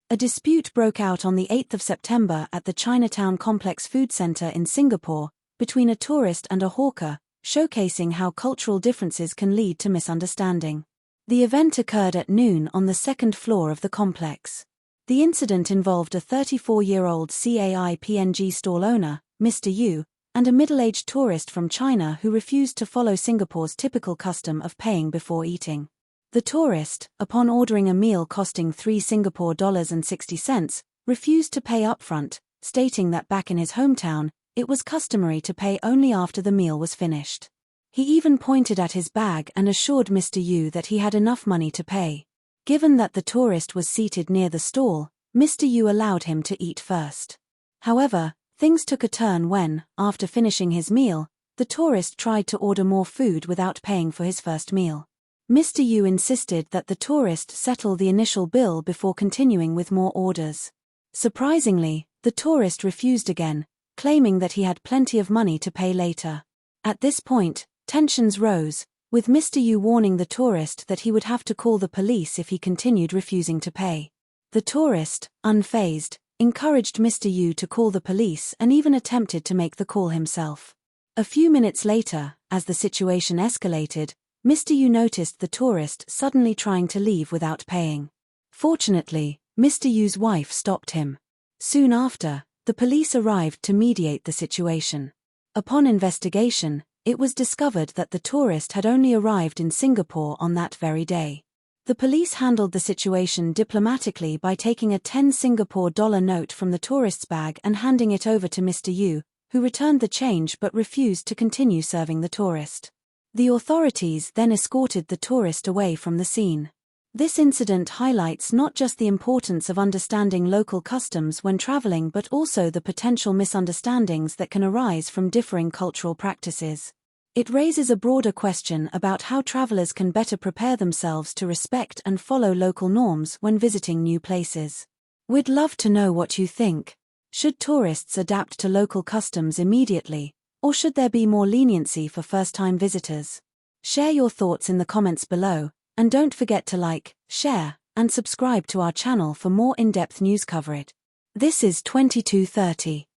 A dispute broke out on the 8th of September at the Chinatown Complex Food Center in Singapore, between a tourist and a hawker, showcasing how cultural differences can lead to misunderstanding. The event occurred at noon on the second floor of the complex. The incident involved a 34-year-old CAIPNG stall owner, Mr. Yu, and a middle-aged tourist from China who refused to follow Singapore's typical custom of paying before eating. The tourist, upon ordering a meal costing $3.60, refused to pay upfront, stating that back in his hometown, it was customary to pay only after the meal was finished. He even pointed at his bag and assured Mr. Yu that he had enough money to pay. Given that the tourist was seated near the stall, Mr. Yu allowed him to eat first. However, things took a turn when, after finishing his meal, the tourist tried to order more food without paying for his first meal. Mr. Yu insisted that the tourist settle the initial bill before continuing with more orders. Surprisingly, the tourist refused again, claiming that he had plenty of money to pay later. At this point, tensions rose, with Mr. Yu warning the tourist that he would have to call the police if he continued refusing to pay. The tourist, unfazed, encouraged Mr. Yu to call the police and even attempted to make the call himself. A few minutes later, as the situation escalated, Mr. Yu noticed the tourist suddenly trying to leave without paying. Fortunately, Mr. Yu's wife stopped him. Soon after, the police arrived to mediate the situation. Upon investigation, it was discovered that the tourist had only arrived in Singapore on that very day. The police handled the situation diplomatically by taking a 10 Singapore dollar note from the tourist's bag and handing it over to Mr. Yu, who returned the change but refused to continue serving the tourist. The authorities then escorted the tourist away from the scene. This incident highlights not just the importance of understanding local customs when traveling but also the potential misunderstandings that can arise from differing cultural practices. It raises a broader question about how travelers can better prepare themselves to respect and follow local norms when visiting new places. We'd love to know what you think. Should tourists adapt to local customs immediately, or should there be more leniency for first-time visitors? Share your thoughts in the comments below, and don't forget to like, share, and subscribe to our channel for more in-depth news coverage. This is 2230.